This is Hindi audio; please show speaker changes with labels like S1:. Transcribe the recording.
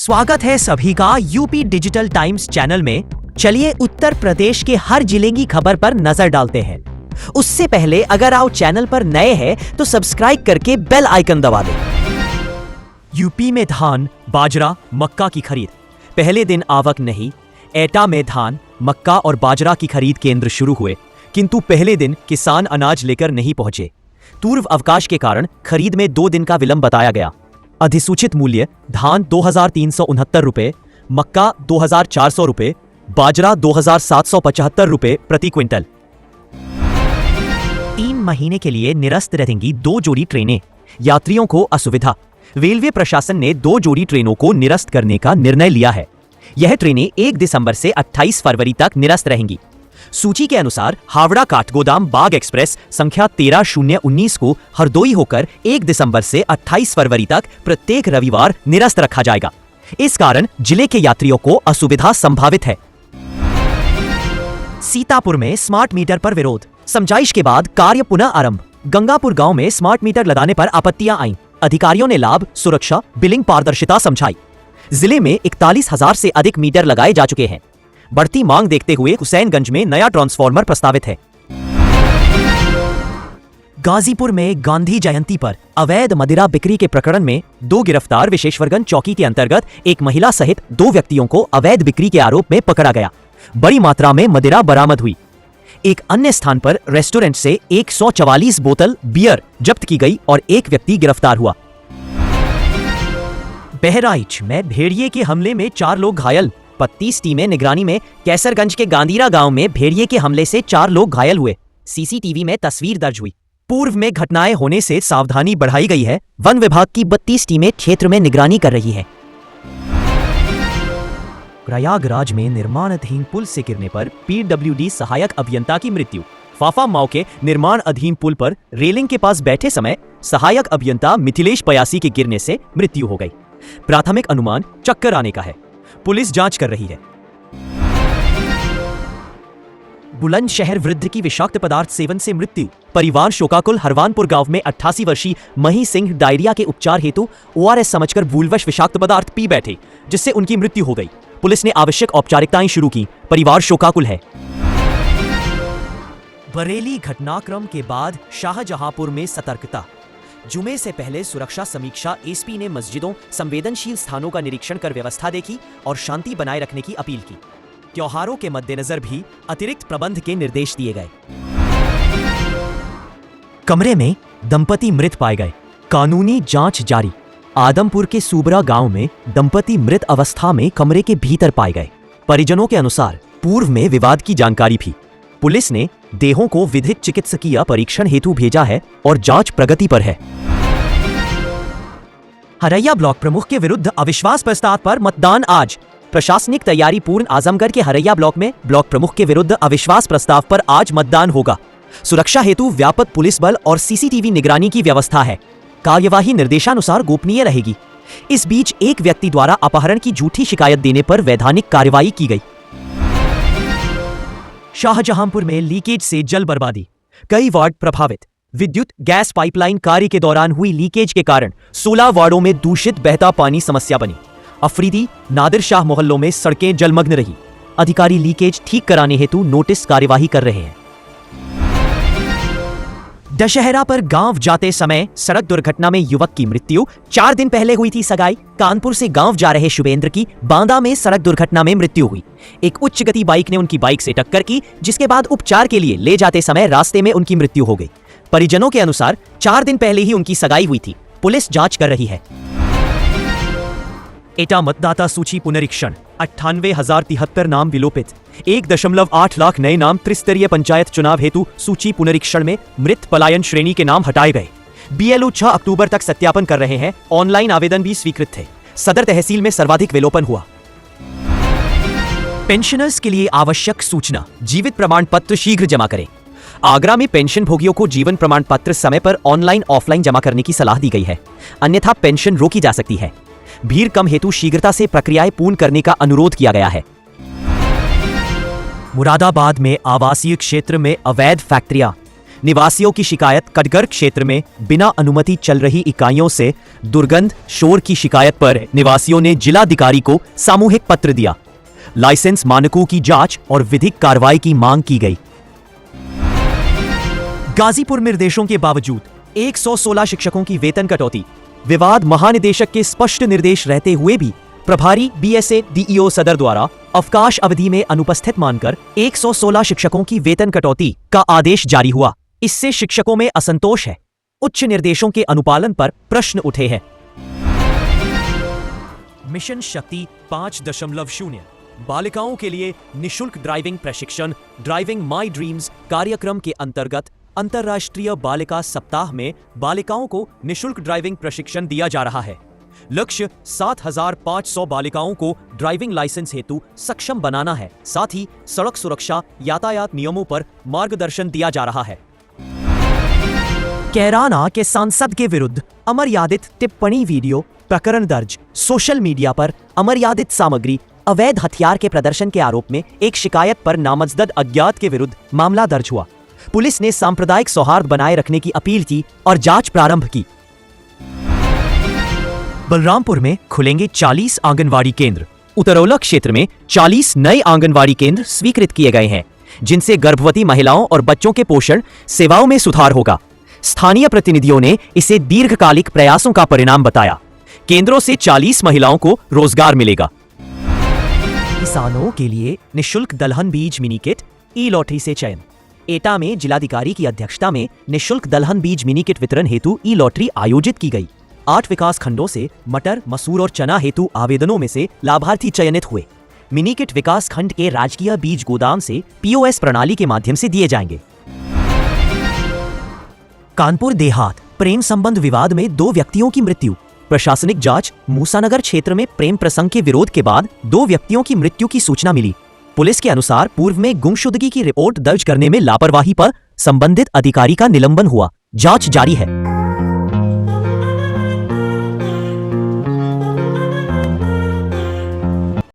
S1: स्वागत है सभी का यूपी डिजिटल टाइम्स चैनल में। चलिए उत्तर प्रदेश के हर जिले की खबर पर नजर डालते हैं। उससे पहले अगर आप चैनल पर नए हैं तो सब्सक्राइब करके बेल आइकन दबा दें। यूपी में धान, बाजरा, मक्का की खरीद। पहले दिन आवक नहीं। एटा में धान, मक्का और बाजरा की खरीद केंद्र शुरू हुए, किंतु पहले दिन किसान अनाज लेकर नहीं पहुंचे। पूर्व अवकाश के कारण खरीद में 2 दिन का विलंब बताया गया। अधिसूचित मूल्य धान 2369 रुपए, मक्का 2400 रुपए, बाजरा 2775 रुपए प्रति क्विंटल। 3 महीने के लिए निरस्त रहेंगी 2 जोड़ी ट्रेनें, यात्रियों को असुविधा। रेलवे प्रशासन ने 2 जोड़ी ट्रेनों को निरस्त करने का निर्णय लिया है। यह ट्रेनें 1 दिसंबर से 28 फरवरी तक निरस्त रहेंगी। सूची के अनुसार हावड़ा काठगोदाम बाग एक्सप्रेस संख्या 13019 को हरदोई होकर 1 दिसंबर से 28 फरवरी तक प्रत्येक रविवार निरस्त रखा जाएगा। इस कारण जिले के यात्रियों को असुविधा संभावित है। सीतापुर में स्मार्ट मीटर पर विरोध, समझाइश के बाद कार्य पुनः आरंभ। गंगापुर गांव में स्मार्ट मीटर लगाने पर आपत्तियां आईं। अधिकारियों ने लाभ, सुरक्षा, बिलिंग पारदर्शिता समझाई। जिले में 41,000 से अधिक मीटर लगाए जा चुके हैं। बढ़ती मांग देखते हुए हुसैनगंज में नया ट्रांसफार्मर प्रस्तावित है। गाजीपुर में गांधी जयंती पर अवैध मदिरा बिक्री के प्रकरण में 2 गिरफ्तार। विशेश्वरगंज चौकी के अंतर्गत एक महिला सहित 2 व्यक्तियों को अवैध बिक्री के आरोप में पकड़ा गया। बड़ी मात्रा में मदिरा बरामद हुई। एक अन्य स्थान पर रेस्टोरेंट से 144 बोतल बियर जब्त की गई और एक व्यक्ति गिरफ्तार हुआ। बहराइच में भेड़िए के हमले में 4 लोग घायल। 32 टीमें निगरानी में। कैसरगंज के गांधीरा गांव में भेड़िए के हमले से 4 लोग घायल हुए। सीसीटीवी में तस्वीर दर्ज हुई। पूर्व में घटनाएं होने से सावधानी बढ़ाई गई है। वन विभाग की 32 टीमें क्षेत्र में निगरानी कर रही है। प्रयागराज में निर्माणाधीन पुल से गिरने पर पीडब्ल्यूडी सहायक अभियंता की मृत्यु। फाफा माओ के निर्माण अधीन पुल पर रेलिंग के पास बैठे समय सहायक अभियंता मिथिलेश पयासी के गिरने से मृत्यु हो गई। प्राथमिक अनुमान चक्कर आने का है। पुलिस जांच कर रही है। बुलंदशहर वृद्ध की विषाक्त पदार्थ सेवन से मृत्यु। परिवार शोकाकुल। हरवानपुर गांव में 88 वर्षीय मही सिंह डायरिया के उपचार हेतु ओआरएस समझकर भूलवश विषाक्त पदार्थ पी बैठे, जिससे उनकी मृत्यु हो गई। पुलिस ने आवश्यक औपचारिकताएं शुरू की। परिवार शोकाकुल है। बरेली घटनाक्रम के बाद शाहजहांपुर में सतर्कता। जुमे से पहले सुरक्षा समीक्षा। एसपी ने मस्जिदों, संवेदनशील स्थानों का निरीक्षण कर व्यवस्था देखी और शांति बनाए रखने की अपील की। त्योहारों के मद्देनजर भी अतिरिक्त प्रबंध के निर्देश दिए गए। कमरे में दंपति मृत पाए गए, कानूनी जांच जारी। आदमपुर के सूबरा गांव में दंपति मृत अवस्था में कमरे के भीतर पाए गए। परिजनों के अनुसार पूर्व में विवाद की जानकारी थी। पुलिस ने देहों को विधिक चिकित्सकीय परीक्षण हेतु भेजा है और जांच प्रगति पर है। हरैया ब्लॉक प्रमुख के विरुद्ध अविश्वास प्रस्ताव पर मतदान आज। प्रशासनिक तैयारी पूर्ण। आजमगढ़ के हरैया ब्लॉक में ब्लॉक प्रमुख के विरुद्ध अविश्वास प्रस्ताव पर आज मतदान होगा। सुरक्षा हेतु व्यापक पुलिस बल और सीसीटीवी निगरानी की व्यवस्था है। कार्यवाही निर्देशानुसार गोपनीय रहेगी। इस बीच एक व्यक्ति द्वारा अपहरण की झूठी शिकायत देने पर वैधानिक कार्रवाई की गई। शाहजहांपुर में लीकेज से जल बर्बादी, कई वार्ड प्रभावित। विद्युत गैस पाइपलाइन कार्य के दौरान हुई लीकेज के कारण 16 वार्डों में दूषित बहता पानी समस्या बनी। अफरीदी, नादिर शाह मोहल्लों में सड़कें जलमग्न रही। अधिकारी लीकेज ठीक कराने हेतु नोटिस कार्यवाही कर रहे हैं। दशहरा पर गांव जाते समय सड़क दुर्घटना में युवक की मृत्यु। 4 दिन पहले हुई थी सगाई। कानपुर से गांव जा रहे शुभेंद्र की बांदा में सड़क दुर्घटना में मृत्यु हुई। एक उच्च गति बाइक ने उनकी बाइक से टक्कर की, जिसके बाद उपचार के लिए ले जाते समय रास्ते में उनकी मृत्यु हो गई। परिजनों के अनुसार 4 दिन पहले ही उनकी सगाई हुई थी। पुलिस जांच कर रही है। एटा मतदाता सूची पुनरीक्षण। 98,073 नाम विलोपित। 1.8 लाख नए नाम। त्रिस्तरीय पंचायत चुनाव हेतु सूची पुनरीक्षण में मृत पलायन श्रेणी के नाम हटाए गए। बीएलओ 6 अक्टूबर तक सत्यापन कर रहे हैं। ऑनलाइन आवेदन भी स्वीकृत थे। सदर तहसील में सर्वाधिक विलोपन हुआ। पेंशनर्स के लिए आवश्यक सूचना। जीवित प्रमाण पत्र शीघ्र जमा करें। आगरा में पेंशन भोगियों को जीवन प्रमाण पत्र समय पर ऑनलाइन ऑफलाइन जमा करने की सलाह दी गई है, अन्यथा पेंशन रोकी जा सकती है। भीड़ कम हेतु शीघ्रता से प्रक्रियाएं पूर्ण करने का अनुरोध किया गया है। मुरादाबाद में आवासीय क्षेत्र में अवैध फैक्ट्रियां। निवासियों की शिकायत कटघर क्षेत्र में बिना अनुमति चल रही इकाइयों से दुर्गंध शोर की शिकायत पर निवासियों ने जिलाधिकारी को सामूहिक पत्र दिया। लाइसेंस मानकों की जांच और विधिक कार्रवाई की मांग की गई। गाजीपुर में निर्देशों के बावजूद 116 शिक्षकों की वेतन कटौती। विवाद महानिदेशक के स्पष्ट निर्देश रहते हुए भी प्रभारी बीएसए डीईओ सदर द्वारा अवकाश अवधि में अनुपस्थित मानकर 116 शिक्षकों की वेतन कटौती का आदेश जारी हुआ। इससे शिक्षकों में असंतोष है। उच्च निर्देशों के अनुपालन पर प्रश्न उठे हैं। मिशन शक्ति 5.0 बालिकाओं के लिए निशुल्क ड्राइविंग प्रशिक्षण ड्राइविंग माई ड्रीम्स कार्यक्रम के अंतर्गत अंतर्राष्ट्रीय बालिका सप्ताह में बालिकाओं को निशुल्क ड्राइविंग प्रशिक्षण दिया जा रहा है। लक्ष्य 7,500 बालिकाओं को ड्राइविंग लाइसेंस हेतु सक्षम बनाना है। साथ ही सड़क सुरक्षा यातायात नियमों पर मार्गदर्शन दिया जा रहा है। कैराना के सांसद के विरुद्ध अमर्यादित टिप्पणी वीडियो प्रकरण दर्ज। सोशल मीडिया पर अमर्यादित सामग्री अवैध हथियार के प्रदर्शन के आरोप में एक शिकायत पर नामजद अज्ञात के विरुद्ध मामला दर्ज हुआ। पुलिस ने सांप्रदायिक सौहार्द बनाए रखने की अपील की और जांच प्रारंभ की। बलरामपुर में खुलेंगे 40 आंगनवाड़ी केंद्र। उतरौला क्षेत्र में 40 नए आंगनवाड़ी केंद्र स्वीकृत किए गए हैं, जिनसे गर्भवती महिलाओं और बच्चों के पोषण सेवाओं में सुधार होगा। स्थानीय प्रतिनिधियों ने इसे दीर्घकालिक प्रयासों का परिणाम बताया। केंद्रों से 40 महिलाओं को रोजगार मिलेगा। किसानों के लिए निशुल्क दलहन बीज मिनी किट ई लॉटरी से चयन। एटा में जिलाधिकारी की अध्यक्षता में निशुल्क दलहन बीज मिनी किट वितरण हेतु ई लॉटरी आयोजित की गई। 8 विकास खंडों से मटर, मसूर और चना हेतु आवेदनों में से लाभार्थी चयनित हुए। मिनी किट विकास खंड के राजकीय बीज गोदाम से पीओएस प्रणाली के माध्यम से दिए जाएंगे। कानपुर देहात प्रेम संबंध विवाद में 2 व्यक्तियों की मृत्यु। प्रशासनिक जांच। मूसानगर क्षेत्र में प्रेम प्रसंग के विरोध के बाद 2 व्यक्तियों की मृत्यु की सूचना मिली। पुलिस के अनुसार पूर्व में गुमशुदगी की रिपोर्ट दर्ज करने में लापरवाही पर संबंधित अधिकारी का निलंबन हुआ। जांच जारी है।